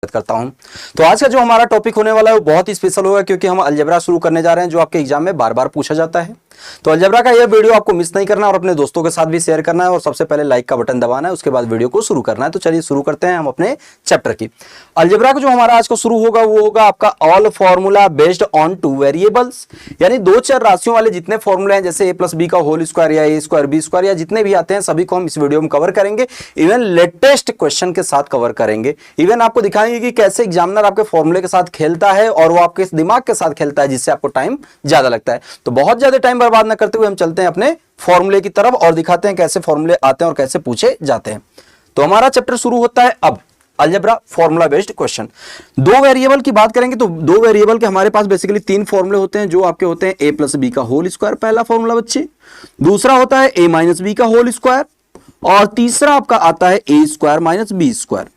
करता हूं। तो आज का जो हमारा टॉपिक होने वाला है वो बहुत ही स्पेशल होगा क्योंकि हम अलजेब्रा शुरू करने जा रहे हैं जो आपके एग्जाम में बार बार पूछा जाता है। तो अलजेब्रा का यह वीडियो आपको मिस नहीं करना और अपने दोस्तों के साथ भी शेयर करना है और सबसे पहले लाइक का बटन दबाना है, उसके बाद वीडियो को शुरू करना है। तो चलिए शुरू करते हैं हम अपने चैप्टर की। अलजेब्रा का जो हमारा आज का शुरू होगा वो होगा आपका all formula based on two variables, यानी दो चर राशियों वाले जितने फॉर्मूले हैं जैसे a प्लस बी का होल स्क्वायर या a स्क्वायर बी स्क्वायर या जितने भी आते हैं सभी को हम इस वीडियो में कवर करेंगे। इवन लेटेस्ट क्वेश्चन के साथ कवर करेंगे। इवन आपको दिखाएंगे कि कैसे एग्जामिनर आपके फॉर्मूले के साथ खेलता है और वो आपके दिमाग के साथ खेलता है जिससे आपको टाइम ज्यादा लगता है। तो बहुत ज्यादा टाइम बर्बाद न करते हुए हम चलते हैं अपने फॉर्मूले की तरफ और दिखाते हैं कैसे फॉर्मूले आते हैं और कैसे पूछे जाते हैं। तो हमारा चैप्टर शुरू होता है अब अलजेब्रा फॉर्मूला बेस्ड क्वेश्चन। दो वेरिएबल की बात करेंगे तो दो वेरिएबल के हमारे पास बेसिकली तीन फॉर्मूले होते हैं जो आपके होते हैं a प्लस बी का होल स्क्वायर पहला फॉर्मूला बच्चे, दूसरा होता है a माइनस बी का होल स्क्वायर और तीसरा आपका आता है a square minus b square.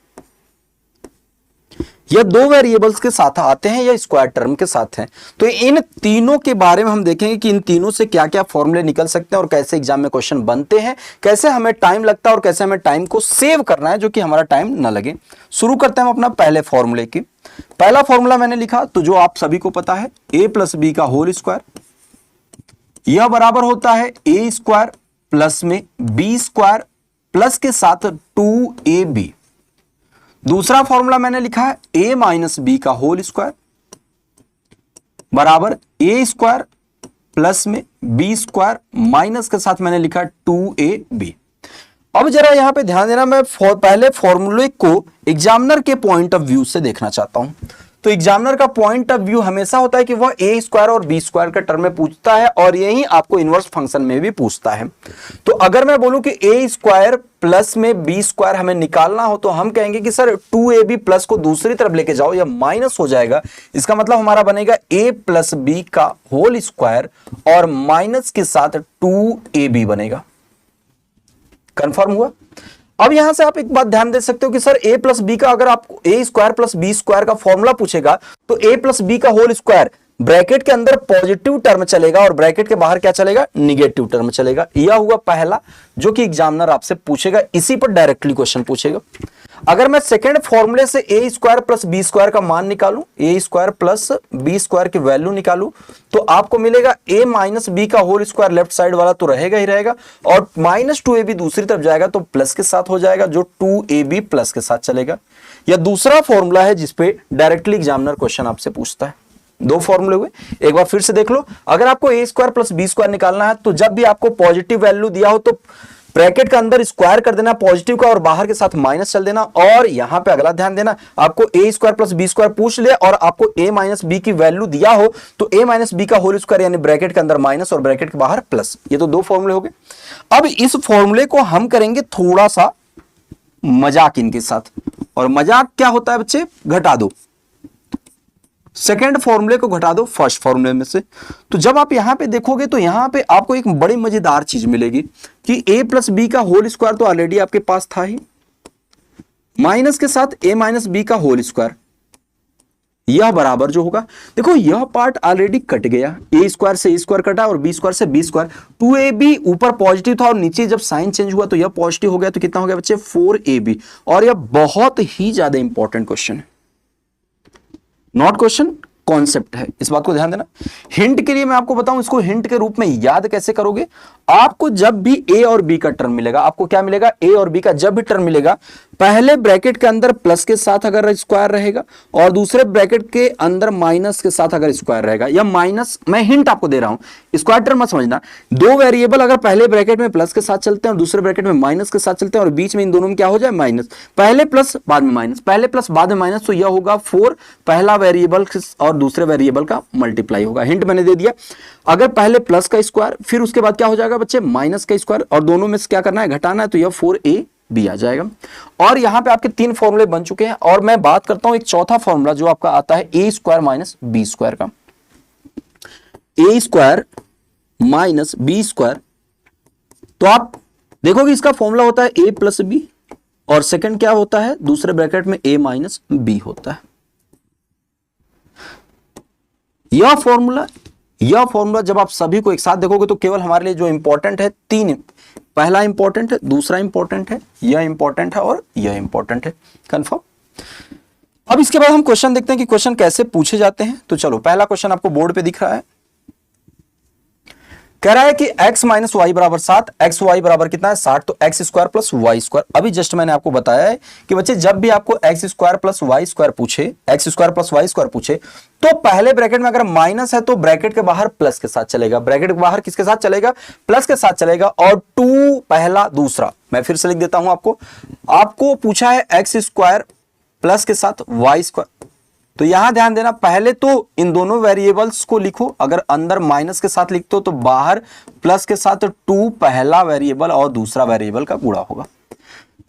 यह दो वेरिएबल्स के साथ आते हैं या स्क्वायर टर्म के साथ हैं। तो इन तीनों के बारे में हम देखेंगे कि इन तीनों से क्या क्या फॉर्मूले निकल सकते हैं और कैसे एग्जाम में क्वेश्चन बनते हैं, कैसे हमें टाइम लगता है और कैसे हमें टाइम को सेव करना है जो कि हमारा टाइम ना लगे। शुरू करते हैं हम अपना पहले फॉर्मूले की। पहला फॉर्मूला मैंने लिखा तो जो आप सभी को पता है a प्लस बी का होल स्क्वायर, यह बराबर होता है a स्क्वायर प्लस में b स्क्वायर प्लस के साथ 2ab। दूसरा फॉर्मूला मैंने लिखा है a माइनस बी का होल स्क्वायर बराबर a स्क्वायर प्लस में b स्क्वायर माइनस के साथ मैंने लिखा 2ab। अब जरा यहां पे ध्यान देना, मैं पहले फॉर्मूले को एग्जामिनर के पॉइंट ऑफ व्यू से देखना चाहता हूं। तो एग्जामिनर का पॉइंट ऑफ व्यू हमेशा होता है कि वह a स्क्वायर और b स्क्वायर के टर्म में पूछता है और यही आपको इनवर्स फंक्शन में भी पूछता है। तो अगर मैं बोलूं कि a स्क्वायर प्लस में b स्क्वायर हमें निकालना हो तो हम कहेंगे कि सर 2ab प्लस को दूसरी तरफ लेके जाओ या माइनस हो जाएगा। इसका मतलब हमारा बनेगा a प्लस बी का होल स्क्वायर और माइनस के साथ 2ab बनेगा। कंफर्म हुआ। अब यहां से आप एक बात ध्यान दे सकते हो कि सर a प्लस बी का अगर आपको a square plus b square का फॉर्मूला पूछेगा तो a प्लस बी का होल स्क्वायर ब्रैकेट के अंदर पॉजिटिव टर्म चलेगा और ब्रैकेट के बाहर क्या चलेगा, निगेटिव टर्म चलेगा। यह हुआ पहला जो कि एग्जामिनर आपसे पूछेगा, इसी पर डायरेक्टली क्वेश्चन पूछेगा। अगर मैं सेकेंड फॉर्मूले से a square plus b square का मान निकालूं, a square plus b square की वैल्यू निकालूं तो आपको मिलेगा a माइनस बी का होल स्क्वायर लेफ्ट साइड वाला तो रहेगा ही रहेगा और माइनस 2ab दूसरी तरफ जाएगा तो प्लस के साथ हो जाएगा जो 2ab प्लस के साथ चलेगा। यह दूसरा फॉर्मूला है जिसपे डायरेक्टली एग्जामिनर क्वेश्चन आपसे पूछता है। दो फॉर्मूले हुए, एक बार फिर से देख लो। अगर आपको a square plus b square निकालना है तो जब भी आपको पॉजिटिव वैल्यू दिया हो तो ब्रैकेट का अंदर स्क्वायर कर देना पॉजिटिव का और बाहर के साथ माइनस चल देना। और यहां पे अगला ध्यान देना, आपको a square plus b square पूछ ले और आपको a माइनस बी की वैल्यू दिया हो तो a माइनस बी का होल स्क्वायर यानी ब्रैकेट के अंदर माइनस और ब्रैकेट के बाहर प्लस। ये तो दो फॉर्मूले हो गए। अब इस फॉर्मूले को हम करेंगे थोड़ा सा मजाक इनके साथ, और मजाक क्या होता है बच्चे, घटा दो सेकेंड फॉर्मूले को घटा दो फर्स्ट फॉर्मूले में से। तो जब आप यहां पे देखोगे तो यहां पे आपको एक बड़ी मजेदार चीज मिलेगी कि a प्लस बी का होल स्क्वायर तो ऑलरेडी आपके पास था ही, माइनस के साथ a माइनस बी का होल स्क्वायर, यह बराबर जो होगा, देखो यह पार्ट ऑलरेडी कट गया, a स्क्वायर से a स्क्वायर कटा और b स्क्वायर से b स्क्वायर। 2ab ऊपर पॉजिटिव था और नीचे जब साइन चेंज हुआ तो यह पॉजिटिव हो गया तो कितना हो गया बच्चे 4ab। और यह बहुत ही ज्यादा इंपॉर्टेंट क्वेश्चन है, नॉट क्वेश्चन, कॉन्सेप्ट है, इस बात को ध्यान देना। हिंट के लिए मैं आपको बताऊं, इसको हिंट के रूप में याद कैसे करोगे। आपको जब भी a और b का टर्म मिलेगा, आपको क्या मिलेगा, a और b का जब भी टर्म मिलेगा पहले ब्रैकेट के अंदर प्लस के साथ अगर स्क्वायर रहेगा और दूसरे ब्रैकेट के अंदर माइनस के साथ अगर स्क्वायर रहेगा, या माइनस, मैं हिंट आपको दे रहा हूं, स्क्वायर टर्म मत समझना। दो वेरिएबल अगर पहले ब्रैकेट में प्लस के साथ चलते हैं और दूसरे ब्रैकेट में माइनस के साथ चलते हैं और बीच में इन दोनों में क्या हो जाए, माइनस, पहले प्लस बाद में माइनस, पहले प्लस बाद में माइनस, तो यह होगा 4 पहला वेरिएबल और दूसरे वेरिएबल का मल्टीप्लाई होगा। हिंट मैंने दे दिया। अगर पहले प्लस का स्क्वायर फिर उसके बाद क्या हो जाएगा बच्चे, माइनस का स्क्वायर, और दोनों में से क्या करना है, घटाना है, तो यह 4ab आ जाएगा। और यहां पे आपके तीन फॉर्मूले बन चुके हैं और मैं बात करता हूं एक चौथा फॉर्मूला जो आपका आता है a square minus b square का। a square minus b square, तो आप देखोगे इसका फॉर्मूला होता है a प्लस बी और सेकंड क्या होता है, दूसरे ब्रैकेट में a माइनस बी होता है। यह फॉर्मूला जब आप सभी को एक साथ देखोगे तो केवल हमारे लिए जो इंपॉर्टेंट है तीन, पहला इंपॉर्टेंट है, दूसरा इंपॉर्टेंट है, यह इंपॉर्टेंट है और यह इंपॉर्टेंट है। कंफर्म। अब इसके बाद हम क्वेश्चन देखते हैं कि क्वेश्चन कैसे पूछे जाते हैं। तो चलो, पहला क्वेश्चन आपको बोर्ड पे दिख रहा है, कह रहा है कि x माइनस वाई बराबर 7, एक्स वाई बराबर कितना है 60, तो x square plus y square. अभी जस्ट मैंने आपको बताया है कि बच्चे जब भी आपको x square plus y square पूछे, x square plus y square पूछे, तो पहले ब्रैकेट में अगर माइनस है तो ब्रैकेट के बाहर प्लस के साथ चलेगा, ब्रैकेट के बाहर किसके साथ चलेगा, प्लस के साथ चलेगा, और 2 पहला दूसरा। मैं फिर से लिख देता हूं, आपको पूछा है एक्स स्क्वायर प्लस के साथ वाई स्क्वायर, तो यहां ध्यान देना, पहले तो इन दोनों वेरिएबल्स को लिखो, अगर अंदर माइनस के साथ लिखते हो तो बाहर प्लस के साथ 2 पहला वेरिएबल और दूसरा वेरिएबल का गुणा होगा।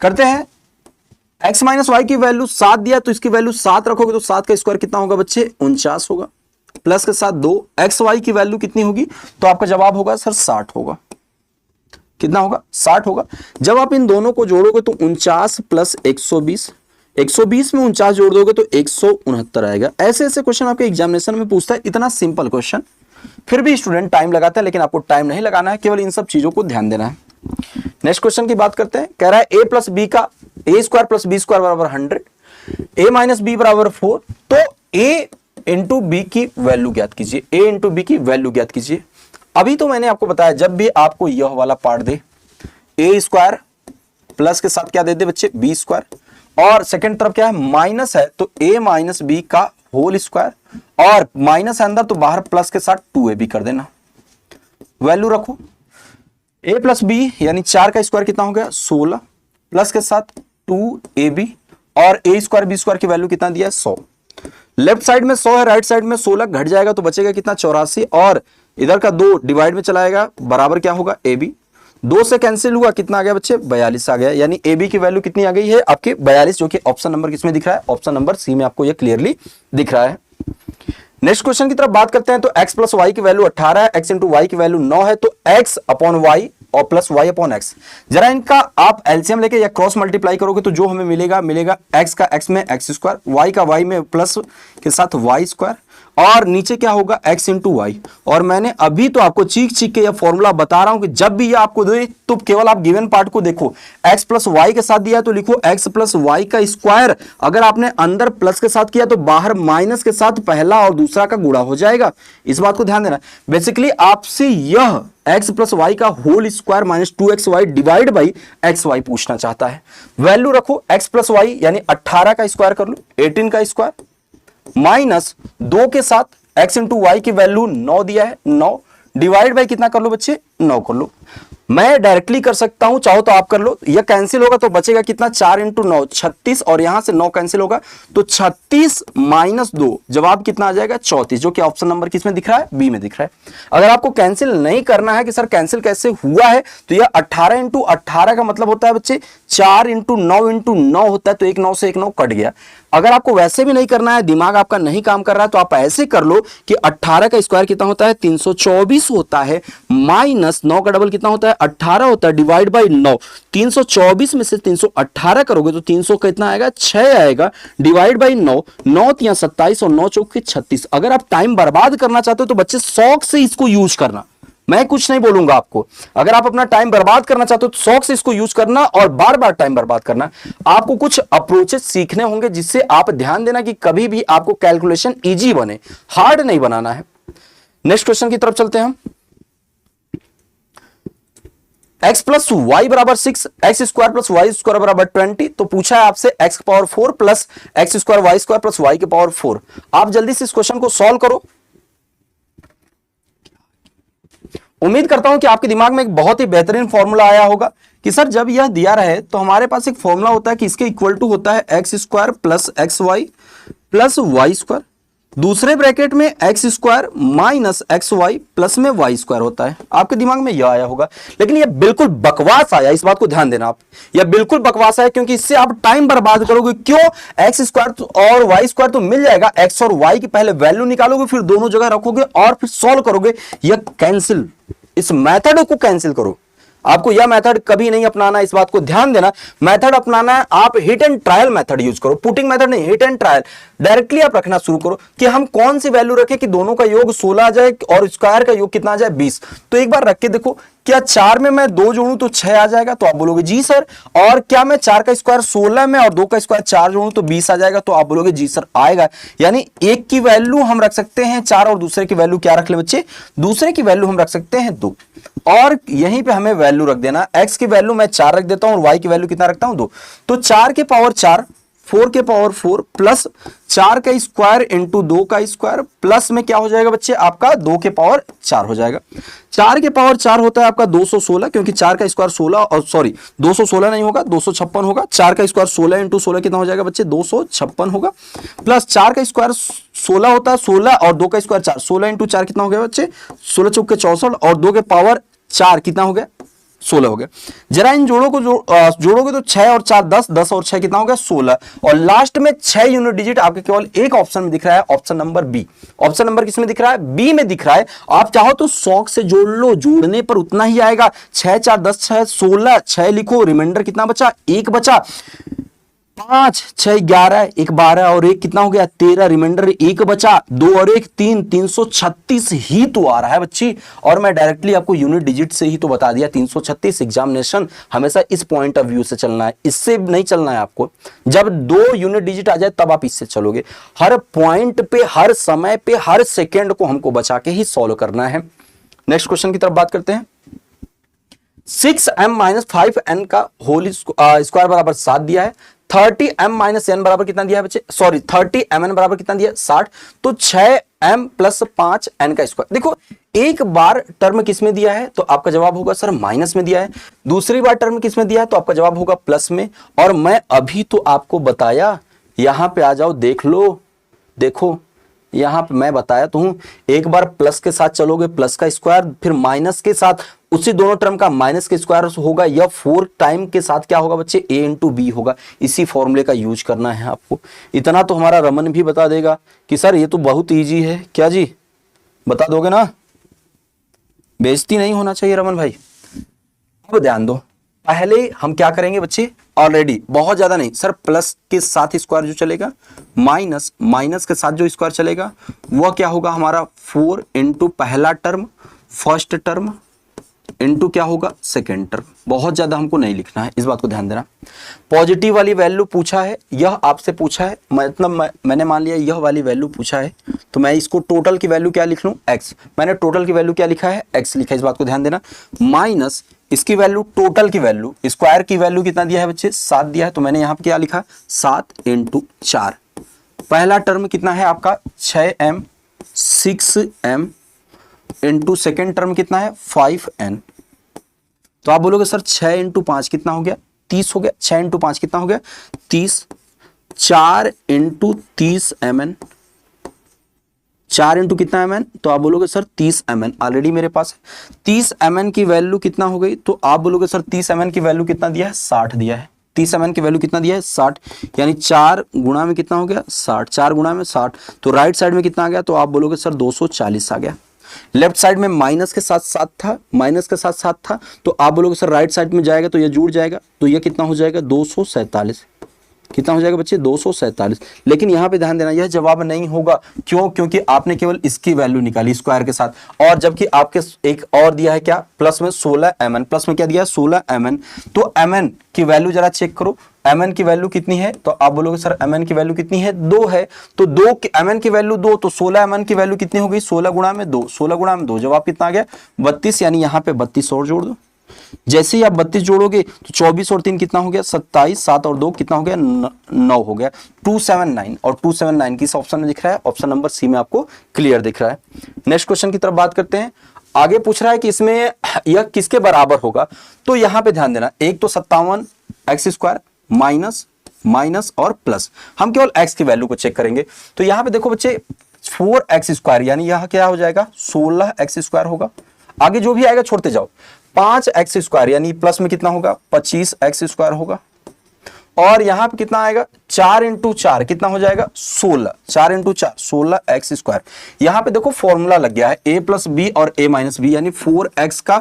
करते हैं, x माइनस वाई की वैल्यू 7 दिया तो इसकी वैल्यू 7 रखोगे तो 7 का स्क्वायर कितना होगा बच्चे, 49 होगा, प्लस के साथ 2, एक्स वाई की वैल्यू कितनी होगी, तो आपका जवाब होगा सर 60 होगा। कितना होगा, 60 होगा। जब आप इन दोनों को जोड़ोगे तो 49 प्लस 120, 120 में 49 जोड़ दोगे तो 169 आएगा। ऐसे ऐसे क्वेश्चन आपके एग्जामिनेशन में पूछता है, इतना सिंपल क्वेश्चन, फिर भी स्टूडेंट टाइम लगाता है, लेकिन आपको टाइम नहीं लगाना है, केवल इन सब चीजों को ध्यान देना है। नेक्स्ट क्वेश्चन की बात करते हैं, कह रहा है a प्लस बी का a square plus b square बराबर 100, a माइनस बी बराबर 4, तो a इंटू बी की वैल्यू ज्ञात कीजिए, a इंटू बी की वैल्यू ज्ञात कीजिए। अभी तो मैंने आपको बताया, जब भी आपको यह वाला part they, a square plus के साथ क्या दे दे बच्चे, बी स्क्वायर, और सेकंड तरफ क्या है, माइनस है तो a माइनस बी का होल स्क्वायर, और माइनस है अंदर तो बाहर प्लस के साथ 2ab कर देना, वैल्यू रखो, a प्लस बी यानी 4 का स्क्वायर कितना हो गया 16, प्लस के साथ 2ab, और a स्क्वायर बी स्क्वायर की वैल्यू कितना दिया है 100। लेफ्ट साइड में 100 है, राइट साइड में 16 घट जाएगा तो बचेगा कितना 84, और इधर का 2 डिवाइड में चलाएगा, बराबर क्या होगा ab, 2 से कैंसिल हुआ, कितना आ गया बच्चे 42 आ गया, यानी ए बी की वैल्यू कितनी आ गई है आपके 42, जो कि ऑप्शन नंबर किसमें दिख रहा है, ऑप्शन नंबर सी में आपको ये क्लियरली दिख रहा है। नेक्स्ट क्वेश्चन की तरफ बात करते हैं, तो x प्लस वाई की वैल्यू 18 है, x इंटू वाई की वैल्यू 9 है, तो x अपॉन वाई और प्लस वाई अपॉन एक्स, जरा इनका आप एलसीएम लेके या क्रॉस मल्टीप्लाई करोगे तो जो हमें मिलेगा x का x में एक्स स्क्वायर, y का y में प्लस के साथ वाई स्क्वायर, और नीचे क्या होगा x इंटू वाई। और मैंने अभी तो आपको चीख चीख के यह फॉर्मूला बता रहा हूं कि जब भी ये आपको दे तो केवल आप गिवन पार्ट को देखो, x प्लस वाई के साथ दिया है तो लिखो x प्लस वाई का स्क्वायर, अगर आपने अंदर प्लस के साथ किया तो बाहर माइनस के साथ पहला और दूसरा का गुणा हो जाएगा, इस बात को ध्यान देना। बेसिकली आपसे यह x प्लस वाई का whole square minus 2xy divide by xy पूछना चाहता है। वैल्यू रखो, x प्लस वाई यानी 18 का स्क्वायर कर लो, 18 का स्क्वायर माइनस 2 के साथ x इंटू वाई की वैल्यू 9 दिया है, 9 डिवाइड बाई कितना कर लो बच्चे 9 कर लो। मैं डायरेक्टली कर सकता हूं, चाहो तो आप कर लो, यह कैंसिल होगा तो बचेगा कितना 4 इंटू 9 36, और यहां से 9 कैंसिल होगा तो 36 माइनस 2 जवाब कितना आ जाएगा 34, जो कि ऑप्शन नंबर किसमें दिख रहा है, बी में दिख रहा है। अगर आपको कैंसिल नहीं करना है कि सर कैंसिल कैसे हुआ है, तो यह 18 इंटू 18 का मतलब होता है बच्चे 4 इंटू 9 इंटू 9 होता है, तो एक 9 से एक 9 कट गया। अगर आपको वैसे भी नहीं करना है, दिमाग आपका नहीं काम कर रहा है, तो आप ऐसे कर लो कि 18 का स्क्वायर कितना होता है 324 होता है, माइनस 9 का डबल कितना होता है 18 होता है, डिवाइड बाई 9, 324 में से 318 करोगे तो 300 कितना आएगा 6 आएगा, डिवाइड बाई 9, 9 तिया 27 और 9 चौक के 36। अगर आप टाइम बर्बाद करना चाहते हो तो बच्चे शौक से इसको यूज करना, मैं कुछ नहीं बोलूंगा आपको। अगर आप अपना टाइम बर्बाद करना चाहते हो तो शौक से इसको यूज करना और बार बार टाइम बर्बाद करना। आपको कुछ अप्रोचेस सीखने होंगे जिससे आप ध्यान देना कि कभी भी आपको कैलकुलेशन इजी बने, हार्ड नहीं बनाना है। नेक्स्ट क्वेश्चन की तरफ चलते हैं हम। x प्लस वाई बराबर 6, x square plus y square बराबर 20, तो पूछा है आपसे x power 4 plus x square y square plus y के पावर 4। आप जल्दी से इस क्वेश्चन को सॉल्व करो। उम्मीद करता हूं कि आपके दिमाग में एक बहुत ही बेहतरीन फॉर्मूला आया होगा कि सर जब यह दिया रहे तो हमारे पास एक फॉर्मूला होता है कि इसके इक्वल टू होता है x square plus x y plus y square, दूसरे ब्रैकेट में x square minus x y plus में वाई स्क्वायर होता है। आपके दिमाग में यह आया होगा, लेकिन यह बिल्कुल बकवास आया, इस बात को ध्यान देना आप, यह बिल्कुल बकवास है क्योंकि इससे आप टाइम बर्बाद करोगे। क्यों? एक्स स्क्वायर और वाई स्क्वायर तो मिल जाएगा, एक्स और वाई की पहले वैल्यू निकालोगे फिर दोनों जगह रखोगे और फिर सॉल्व करोगे। यह कैंसिल, इस मेथड को कैंसिल करो। आपको यह मेथड कभी नहीं अपनाना, इस बात को ध्यान देना। मेथड अपनाना है, आप hit and trial method use करो, पुटिंग मेथड नहीं, हिट एंड ट्रायल। डायरेक्टली आप रखना शुरू करो कि हम कौन सी वैल्यू रखें कि दोनों का योग 16 आ जाए और स्क्वायर का योग कितना आ जाए 20। तो एक बार रख के देखो, क्या 4 में मैं 2 जोड़ूं तो 6 आ जाएगा? तो आप बोलोगे जी सर। और क्या मैं 4 का स्क्वायर 16 में और 2 का स्क्वायर 4 जोड़ूं तो 20 आ जाएगा? तो आप बोलोगे जी सर आएगा। यानी एक की वैल्यू हम रख सकते हैं 4 और दूसरे की वैल्यू क्या रख ले बच्चे? दूसरे की वैल्यू हम रख सकते हैं 2। और यहीं पे हमें वैल्यू रख देना, x की वैल्यू मैं 4 रख देता हूं और y की वैल्यू कितना रखता हूं? 2। तो 4 के पावर 4, 4 के पावर 4 प्लस 4 का स्क्वायर इंटू 2 का स्क्वायर प्लस में क्या हो जाएगा बच्चे? आपका 2 के पावर 4 हो जाएगा। 4 के पावर 4 होता है आपका 216, क्योंकि 4 का स्क्वायर 16 और सॉरी 216 नहीं होगा, 256 होगा। 4 का स्क्वायर 16 इंटू 16 कितना हो जाएगा बच्चे? 256 होगा। प्लस 4 का स्क्वायर 16 होता है 16 और 2 का स्क्वायर 4, 16 इंटू 4 कितना हो गया बच्चे? 16 चौक के 64 और 2 के पावर 4 कितना हो गया? 16 हो गया। जरा इन जोड़ों को जोड़ोगे तो 6 और 4 10, 10 और 6 कितना हो गया? 16। और लास्ट में 6 यूनिट डिजिट आपके केवल एक ऑप्शन में दिख रहा है, option number b. Option number किसमें दिख रहा है? बी में दिख रहा है। आप चाहो तो शौक से जोड़ लो, जोड़ने पर उतना ही आएगा। 6 4 10 6 16, 6 लिखो, रिमाइंडर कितना बचा? 1 बचा। 5 6 11, 1 12 और 1 कितना हो गया? 13, रिमाइंडर 1 बचा। 2 और 1 3, 336 ही तो आ रहा है बच्ची। और मैं डायरेक्टली आपको यूनिट डिजिट से ही तो बता दिया 336। एग्जामिनेशन हमेशा इस पॉइंट ऑफ व्यू से चलना है, इससे नहीं चलना है आपको। जब 2 यूनिट डिजिट आ जाए तब आप इससे चलोगे। हर पॉइंट पे, हर समय पे, हर सेकेंड को हमको बचा के ही सॉल्व करना है। नेक्स्ट क्वेश्चन की तरफ बात करते हैं। 6m - 5n का होल स्क्वायर बराबर 7 दिया है। 30m - n बराबर कितना दिया है बच्चे? सॉरी 30mn बराबर कितना दिया है? 60। तो 6m + 5n का स्क्वायर। देखो एक बार टर्म किस में दिया है तो आपका जवाब होगा सर माइनस में दिया है। दूसरी बार टर्म किस में दिया है तो आपका जवाब होगा प्लस में। और मैं अभी तो आपको बताया, यहां पे आ जाओ देख लो, देखो यहां पे मैं बताया तो हूं। एक बार प्लस के साथ चलोगे प्लस का स्क्वायर, फिर माइनस के साथ उसी दोनों टर्म का माइनस के स्क्वायर होगा, या 4 टाइम के साथ क्या होगा बच्चे? a इंटू बी होगा। इसी फॉर्मूले का यूज करना है आपको। इतना तो हमारा रमन भी बता देगा कि सर ये तो बहुत इजी है। क्या जी बता दोगे ना? बेइज्जती नहीं होना चाहिए रमन भाई। अब ध्यान दो, पहले हम क्या करेंगे बच्चे? ऑलरेडी बहुत ज्यादा नहीं सर, प्लस के साथ स्क्वायर जो चलेगा, माइनस माइनस के साथ जो स्क्वायर चलेगा वह क्या होगा हमारा? 4 इंटू पहला टर्म फर्स्ट टर्म इंटू क्या होगा? Second term. बहुत ज्यादा हमको नहीं लिखना है, इस बात को ध्यान देना। पॉजिटिव वाली वैल्यू पूछा है, यह आपसे पूछा है, मतलब मैंने मान लिया यह वाली वैल्यू पूछा है, तो मैं इसको टोटल की वैल्यू क्या लिख लूं? x। मैंने टोटल की वैल्यू क्या लिखा है? x लिखा है, इस बात को ध्यान देना। माइनस इसकी वैल्यू, टोटल की वैल्यू, स्क्वायर की वैल्यू कितना दिया है बच्चे? 7 दिया है, तो मैंने यहाँ पे क्या लिखा? 7 इंटू 4। पहला टर्म कितना है आपका? 6m 6m into second term कितना है? 5n। तो आप बोलोगे सर 6 इंटू 5 कितना हो गया? 30 हो गया। 6 इंटू 5 कितना हो गया? 30। 4 इंटू 30 mn, 4 इंटू कितना mn? तो आप बोलोगे सर 30 mn ऑलरेडी मेरे पास है। 30 mn की वैल्यू कितना हो गई? तो आप बोलोगे सर 30 mn की वैल्यू कितना दिया है? 60 दिया है। 30 mn की वैल्यू कितना दिया है? 60। यानी 4 गुणा में कितना हो गया? 60। 4 गुणा में 60, तो राइट साइड में कितना आ गया? तो आप बोलोगे सर 240 आ गया। लेफ्ट साइड में माइनस के साथ 7 था, माइनस के साथ 7 था, तो आप बोलोगे सर राइट साइड में जाएगा तो ये जुड़ जाएगा, तो ये कितना हो जाएगा? 247। कितना हो जाएगा बच्चे? 247। लेकिन यहां पे ध्यान देना, यह जवाब नहीं होगा। क्यों? क्योंकि आपने केवल इसकी वैल्यू निकाली स्क्वायर के साथ, और जबकि आपके एक और दिया है क्या? प्लस में 16 mn। प्लस में क्या दिया है? 16 mn। तो mn की वैल्यू जरा चेक करो, mn की वैल्यू कितनी है? तो आप बोलोगे सर mn की वैल्यू कितनी है? 2 है। तो 2 mn की वैल्यू 2, तो 16 mn की वैल्यू कितनी हो गई? 16 गुणा में 2, 16 गुणा में 2, जवाब कितना आ गया? 32। यानी यहाँ पे 32 और जोड़ दो। जैसे ही आप 32 जोड़ोगे तो 24 और 3 कितना हो गया? 27। 7 और 2 कितना हो गया? 9 हो गया। 279, और 279 किस ऑप्शन में दिख रहा है? ऑप्शन नंबर सी में आपको क्लियर दिख रहा है। नेक्स्ट क्वेश्चन की तरफ बात करते हैं। आगे पूछ रहा है कि इसमें यह किसके बराबर होगा? तो यहां पे ध्यान देना, एक तो 57 एक्स स्क्वायर माइनस माइनस और प्लस, हम केवल x की वैल्यू को चेक करेंगे। तो यहां पे देखो बच्चे 4x स्क्वायर, यानी यह क्या हो जाएगा? 16x स्क्वायर होगा। आगे जो भी आएगा छोड़ते जाओ। 5x स्क्वायर यानी प्लस में कितना होगा? 25x स्क्वायर होगा। और यहां पे कितना आएगा? 4 इंटू 4 कितना हो जाएगा 16, 4 इंटू 4 16x²। यहां पे देखो फॉर्मूला लग गया है a प्लस बी और a माइनस बी, यानी 4x का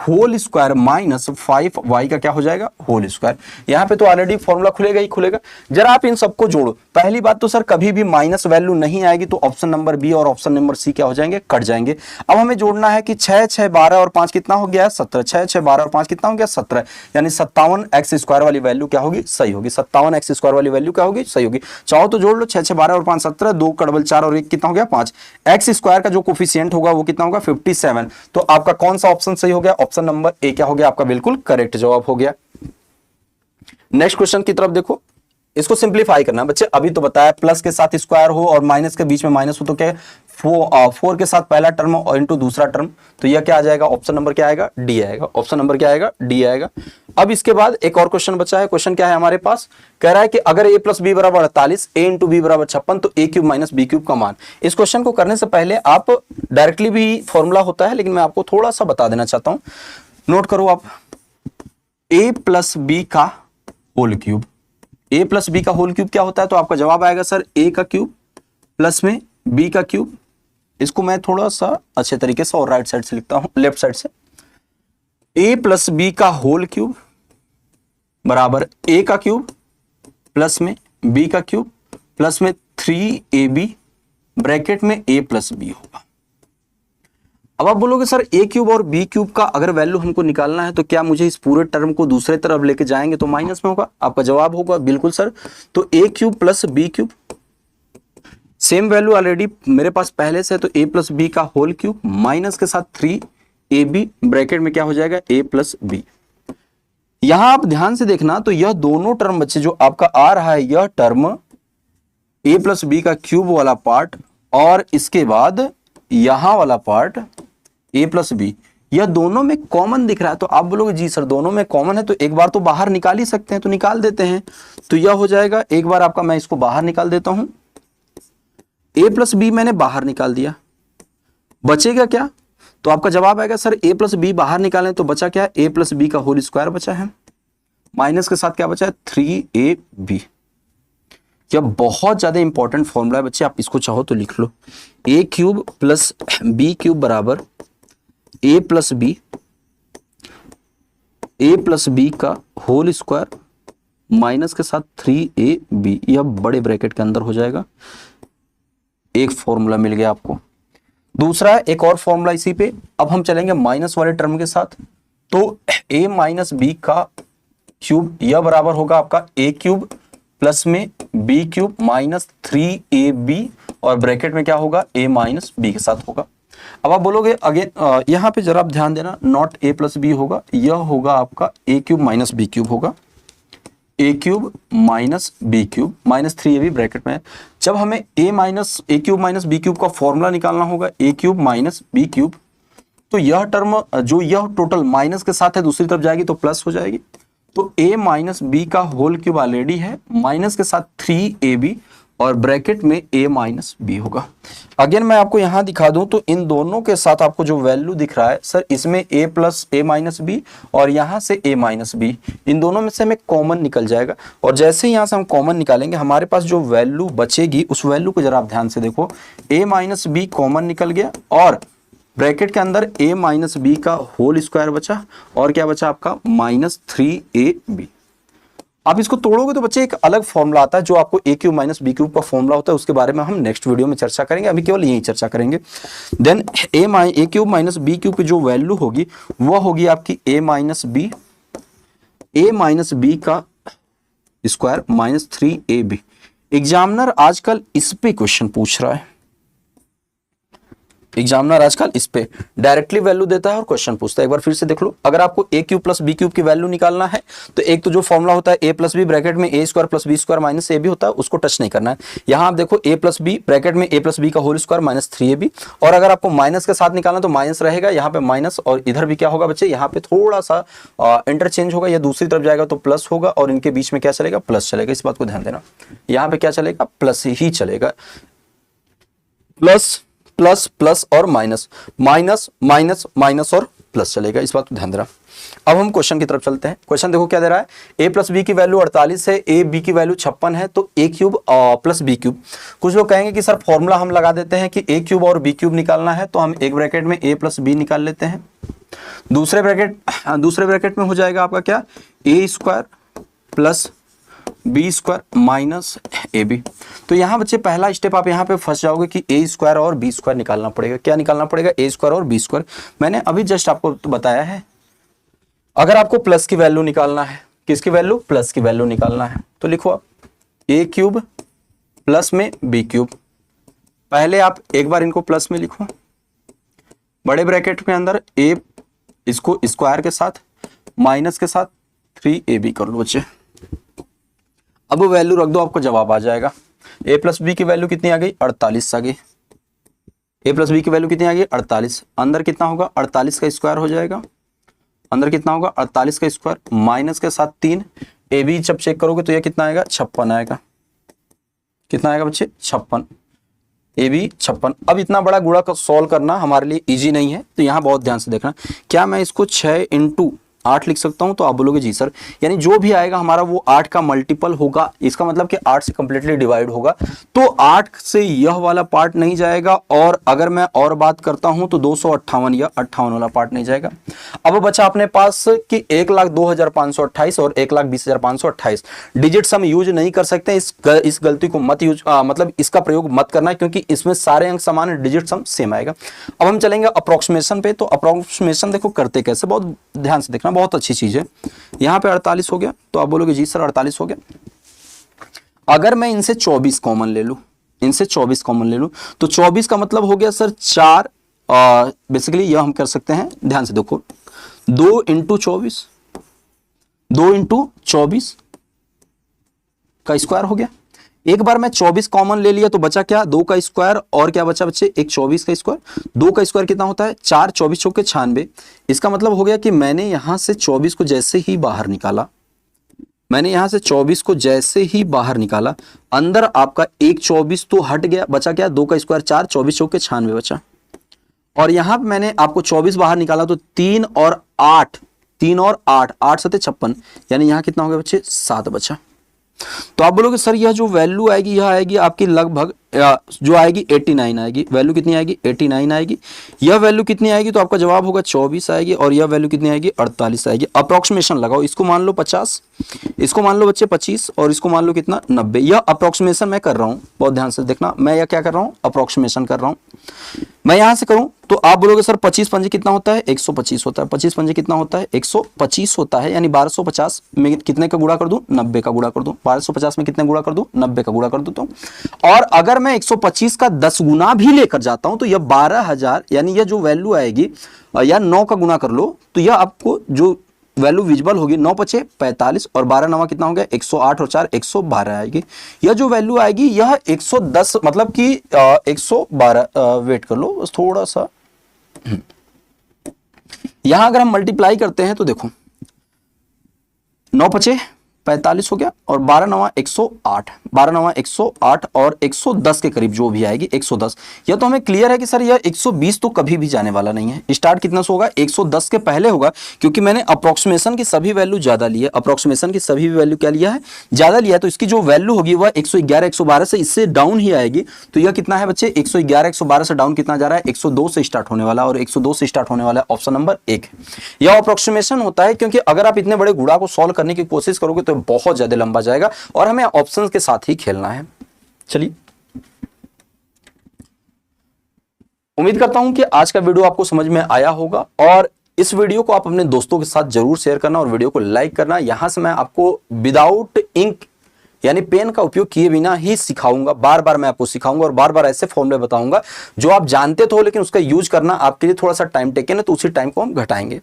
होल स्क्वायर माइनस 5y का क्या हो जाएगा होल स्क्वायर। यहां पे तो ऑलरेडी फॉर्मूला खुलेगा ही खुलेगा। जरा आप इन सबको जोड़ो। पहली बात तो सर कभी भी माइनस वैल्यू नहीं आएगी तो ऑप्शन नंबर बी और ऑप्शन नंबर सी क्या हो जाएंगे, कट जाएंगे। अब हमें जोड़ना है कि 6 6 12 और 5 कितना हो गया 17, 6 6 12 और 5 कितना हो गया 17, यानी 57x² वाली वैल्यू क्या होगी सही होगी, 57x² वाली वैल्यू क्या होगी सही होगी। चाहो तो जोड़ लो, 6 6 12 और 5 17, 2 का डबल 4 और 1 कितना हो गया 5। x² का जो कोफिशिएंट होगा वो कितना होगा 57। तो आपका कौन सा ऑप्शन सही हो गया, ऑप्शन नंबर ए क्या हो गया आपका बिल्कुल करेक्ट जवाब हो गया। नेक्स्ट क्वेश्चन की तरफ देखो, इसको सिंप्लीफाई करना है बच्चे। अभी तो बताया प्लस के साथ स्क्वायर हो और माइनस के बीच में माइनस हो तो क्या है 4 के साथ पहला टर्म और इंटू दूसरा टर्म, तो यह क्या आ जाएगा ऑप्शन नंबर क्या आएगा डी आएगा, ऑप्शन नंबर क्या आएगा डी आएगा। अब इसके बाद एक और क्वेश्चन बचा है। क्वेश्चन क्या है हमारे पास, कह रहा है कि अगर a प्लस बी बराबर 48, a इंटू बी बराबर 56 तो a cube minus b cube का मान। इस क्वेश्चन को करने से पहले आप डायरेक्टली भी फॉर्मूला होता है, लेकिन मैं आपको थोड़ा सा बता देना चाहता हूं। नोट करो आप, a प्लस बी का whole cube, a plus b का होल क्यूब क्या होता है, तो आपका जवाब आएगा सर a का क्यूब प्लस में b का क्यूब। इसको मैं थोड़ा सा अच्छे तरीके से और राइट साइड से लिखता हूं, लेफ्ट साइड से, a प्लस बी का होल क्यूब बराबर a का क्यूब प्लस में b का क्यूब प्लस में 3ab ब्रैकेट में a प्लस बी होगा। अब आप बोलोगे सर a क्यूब और b क्यूब का अगर वैल्यू हमको निकालना है तो क्या मुझे इस पूरे टर्म को दूसरे तरफ लेके जाएंगे तो माइनस में होगा, आपका जवाब होगा बिल्कुल सर। तो a cube plus b cube, same value already मेरे पास पहले से है, तो a प्लस बी का होल क्यूब माइनस के साथ 3ab ब्रैकेट में क्या हो जाएगा a प्लस बी। यहां आप ध्यान से देखना तो यह दोनों टर्म बच्चे जो आपका आ रहा है, यह टर्म a प्लस बी का क्यूब वाला पार्ट और इसके बाद यहां वाला पार्ट a प्लस बी, यह दोनों में कॉमन दिख रहा है। तो आप बोलोगे जी सर दोनों में कॉमन है तो एक बार तो बाहर निकाल ही सकते हैं, तो निकाल देते हैं। तो यह हो जाएगा, एक बार आपका मैं इसको बाहर निकाल देता हूं, a प्लस बी मैंने बाहर निकाल दिया, बचेगा क्या, तो आपका जवाब आएगा सर a प्लस बी बाहर निकालें तो बचा क्या, a प्लस बी का होल स्क्वायर बचा है, माइनस के साथ क्या बचा है 3ab। यह बहुत ज्यादा इंपॉर्टेंट फॉर्मूला है बच्चे, आप इसको चाहो तो लिख लो, a cube plus b cube बराबर a प्लस बी का होल स्क्वायर माइनस के साथ 3ab, यह बड़े ब्रैकेट के अंदर हो जाएगा। एक फॉर्मूला मिल गया आपको। दूसरा एक और फॉर्मूला इसी पे, अब हम चलेंगे माइनस वाले टर्म के साथ, तो a माइनस बी का क्यूब यह बराबर होगा आपका a क्यूब प्लस में b क्यूब माइनस 3ab और ब्रैकेट में क्या होगा a माइनस बी के साथ होगा। अब आप बोलोगे अगेन यहां पे जरा आप ध्यान देना, नॉट a प्लस बी होगा, यह होगा आपका a cube minus b cube होगा, a cube minus b cube minus 3ab bracket में है। जब हमें a cube minus b cube का फॉर्मूला निकालना होगा, a cube minus b cube, तो यह टर्म जो यह टोटल माइनस के साथ है दूसरी तरफ जाएगी तो प्लस हो जाएगी। तो a माइनस बी का होल क्यूब ऑलरेडी है, माइनस के साथ 3ab और ब्रैकेट में a माइनस बी होगा। अगेन मैं आपको यहां दिखा दूं तो इन दोनों के साथ आपको जो वैल्यू दिख रहा है सर, इसमें a plus a minus b और यहां से a माइनस बी, इन दोनों में से हमें कॉमन निकल जाएगा। और जैसे यहां से हम कॉमन निकालेंगे हमारे पास जो वैल्यू बचेगी उस वैल्यू को जरा आप ध्यान से देखो, a माइनस बी कॉमन निकल गया और ब्रैकेट के अंदर a माइनस बी का होल स्क्वायर बचा और क्या बचा आपका माइनस 3ab। आप इसको तोड़ोगे तो बच्चे एक अलग फॉर्मूला आता है जो आपको a cube minus b cube का फॉर्मूला होता है, उसके बारे में हम नेक्स्ट वीडियो में चर्चा करेंगे, अभी केवल यही चर्चा करेंगे। Then a cube minus b cube की जो वैल्यू होगी वह होगी आपकी a माइनस बी का स्क्वायर माइनस 3ab। एग्जामिनर आजकल इस पे क्वेश्चन पूछ रहा है, एग्जामिनर आजकल इस पे डायरेक्टली वैल्यू देता है और क्वेश्चन पूछता है। एक बार फिर से देख लो, अगर आपको a cube plus b cube की वैल्यू निकालना है तो एक तो जो फॉर्मूला होता है a प्लस बी ब्रैकेट में a square plus b square minus a b होता है, उसको टच नहीं करना है। यहां आप देखो a प्लस बी ब्रैकेट में a प्लस बी का होल स्क्वायर माइनस 3ab, और अगर आपको माइनस के साथ निकालना तो माइनस रहेगा यहाँ पे माइनस, और इधर भी क्या होगा बच्चे, यहाँ पे थोड़ा सा इंटरचेंज होगा, या दूसरी तरफ जाएगा तो प्लस होगा और इनके बीच में क्या चलेगा, प्लस चलेगा। इस बात को ध्यान देना, यहाँ पे क्या चलेगा, प्लस ही चलेगा, प्लस प्लस प्लस और माइनस, माइनस माइनस माइनस और प्लस चलेगा, इस बात को ध्यान देना। अब हम क्वेश्चन की तरफ चलते हैं। क्वेश्चन देखो क्या दे रहा है, a प्लस बी की वैल्यू 48 है, a b की वैल्यू 56 है, तो a cube plus b cube. कुछ लोग कहेंगे कि सर फॉर्मूला हम लगा देते हैं कि a क्यूब और b क्यूब निकालना है, तो हम एक ब्रैकेट में a प्लस बी निकाल लेते हैं, दूसरे ब्रैकेट में हो जाएगा आपका क्या, a square plus b square minus a b. तो यहाँ बच्चे पहला स्टेप आप यहाँ पे फंस जाओगे कि a स्क्वायर और b स्क्वायर निकालना पड़ेगा। क्या निकालना पड़ेगा, a स्क्वायर और b स्क्वायर। मैंने अभी जस्ट आपको बताया है, अगर आपको प्लस की वैल्यू निकालना है, किसकी वैल्यू, प्लस की वैल्यू निकालना है, तो लिखो आप a क्यूब प्लस में b क्यूब। पहले आप एक बार इनको प्लस में लिखो, बड़े ब्रैकेट के अंदर a इसको स्क्वायर के साथ माइनस के साथ 3ab कर लो बच्चे। अब वैल्यू रख दो, आपको जवाब आ जाएगा। a प्लस बी की वैल्यू कितनी आ गई, 48 आ गई। a प्लस बी की वैल्यू कितनी आ गई, 48। अंदर कितना होगा, 48 का स्क्वायर हो जाएगा, अंदर कितना होगा 48 का स्क्वायर माइनस के साथ 3, ए बी जब चेक करोगे तो यह कितना आएगा, 56 आएगा। कितना आएगा बच्चे, 56, ए बी 56। अब इतना बड़ा गुणा का सॉल्व करना हमारे लिए इजी नहीं है, तो यहाँ बहुत ध्यान से देखना। क्या मैं इसको 6 × 8 लिख सकता हूं, तो आप बोलोगे जी सर, यानी जो भी आएगा हमारा वो 8 का मल्टीपल होगा, इसका मतलब कि 8 से कंप्लीटली डिवाइड होगा, तो 8 से यह वाला पार्ट नहीं जाएगा। और अगर मैं और बात करता हूं तो 258 या 58 वाला पार्ट नहीं जाएगा। अब बचा अपने पास कि 1,02,528 और 1,20,528 डिजिट सम यूज नहीं कर सकते। इस गलती को मत यूज मतलब इसका प्रयोग मत करना, क्योंकि इसमें सारे अंक समान है, डिजिट सम सेम आएगा। अब हम चलेंगे अप्रोक्सीमेशन पे। तो अप्रोक्सीमेशन देखो करते कैसे, बहुत ध्यान से देखना, बहुत अच्छी चीज है। यहां पे 48 हो गया, तो आप बोलोगे जी सर 48 हो गया। अगर मैं इनसे 24 कॉमन ले लूं, इनसे 24 कॉमन ले लूं, तो 24 का मतलब हो गया सर 4। बेसिकली यह हम कर सकते हैं, ध्यान से देखो, 2 × 24, 2 × 24 का स्क्वायर हो गया। एक बार मैं 24 कॉमन ले लिया तो बचा क्या, 2 का स्क्वायर और क्या बचा बच्चे, एक 24 का स्क्वायर। 2 का स्क्वायर कितना होता है, 4, 24 चौके 96। इसका मतलब हो गया कि मैंने यहां से 24 को जैसे ही बाहर निकाला, मैंने यहां से 24 को जैसे ही बाहर निकाला, अंदर आपका एक 24 तो हट गया, बचा क्या, 2 का स्क्वायर 4, 24 चौके 96 बचा। और यहां पर मैंने आपको 24 बाहर निकाला तो 3 और 8, 3 और 8, 8 7 56, यानी यहां कितना हो गया बच्चे, 7 बचा। तो आप बोलोगे सर यह जो वैल्यू आएगी, यह आएगी आपकी लगभग जो आएगी 89 आएगी। वैल्यू कितनी आएगी, 89 आएगी। यह वैल्यू कितनी आएगी, तो आपका जवाब होगा 24 आएगी, और यह वैल्यू कितनी आएगी, 48 आएगी। अप्रोक्सीमेशन लगाओ, इसको मान लो 50, इसको मान लो बच्चे 25, और इसको मान लो कितना, 90। यह अप्रोक्सीमेशन मैं कर रहा हूं, बहुत ध्यान से देखना, मैं यह क्या कर रहा हूं, अप्रोक्सीमेशन कर रहा हूं। मैं यहां से करूं तो आप बोलोगे सर 25 पंजे कितना होता है, 125 होता है। 25 पंजे कितना होता है, 125 होता है, यानी 1250 में कितने का गुणा कर दूं, 90 का गुणा कर दूं। 1250 में कितने गुणा कर दूं, 90 का गुणा कर दूं। तो और अगर मैं 125 का 10 गुना भी लेकर जाता हूं तो यह 12,000, यानी यह जो वैल्यू आएगी, या 9 का गुणा कर लो तो यह आपको जो वैल्यू विजिबल होगी, 9 × 5 = 45, और 12 × 9 कितना हो गया, 108, और 4 112 आएगी। यह जो वैल्यू आएगी यह 110, मतलब कि 112, वेट कर लो बस थोड़ा सा, यहां अगर हम मल्टीप्लाई करते हैं तो देखो 9 × 5 = 45 हो गया, और 12 × 9 = 108, 12 × 9 = 108, और 110 के करीब जो भी आएगी 110। यह तो हमें क्लियर है कि सर यह 120 तो कभी भी जाने वाला नहीं है। स्टार्ट कितना से होगा, 110 के पहले होगा, क्योंकि मैंने अप्रोक्सीमेशन की सभी वैल्यू ज्यादा ली है। अप्रोक्सीमेशन की सभी वैल्यू क्या लिया है, ज्यादा लिया है, तो इसकी जो वैल्यू होगी वह 111, 112 से इससे डाउन ही आएगी। तो यह कितना है बच्चे, 111, 112 से डाउन कितना जा रहा है, 102 से स्टार्ट होने वाला, और 102 से स्टार्ट होने वाला ऑप्शन नंबर 1। यह अप्रोक्सीमेशन होता है, क्योंकि अगर आप इतने बड़े गुणा को सॉल्व करने की कोशिश करोगे तो बहुत ज्यादा लंबा जाएगा, और हमें ऑप्शंस के साथ ही खेलना है। चलिए, उम्मीद करता हूं कि आज का वीडियो आपको समझ में आया होगा, और इस वीडियो को आप अपने दोस्तों के साथ जरूर शेयर करना, और वीडियो को लाइक करना। यहां से मैं आपको विदाउट इंक यानी पेन का उपयोग किए बिना ही सिखाऊंगा, बार बार मैं आपको सिखाऊंगा, और बार बार ऐसे फॉर्मूले बताऊंगा जो आप जानते तो हो, लेकिन उसका यूज करना आपके लिए थोड़ा सा टाइम टेकन है, तो उसी टाइम को हम घटाएंगे।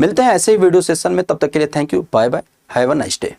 मिलते हैं ऐसे ही वीडियो सेशन में, तब तक के लिए thank you, bye bye, have a nice day.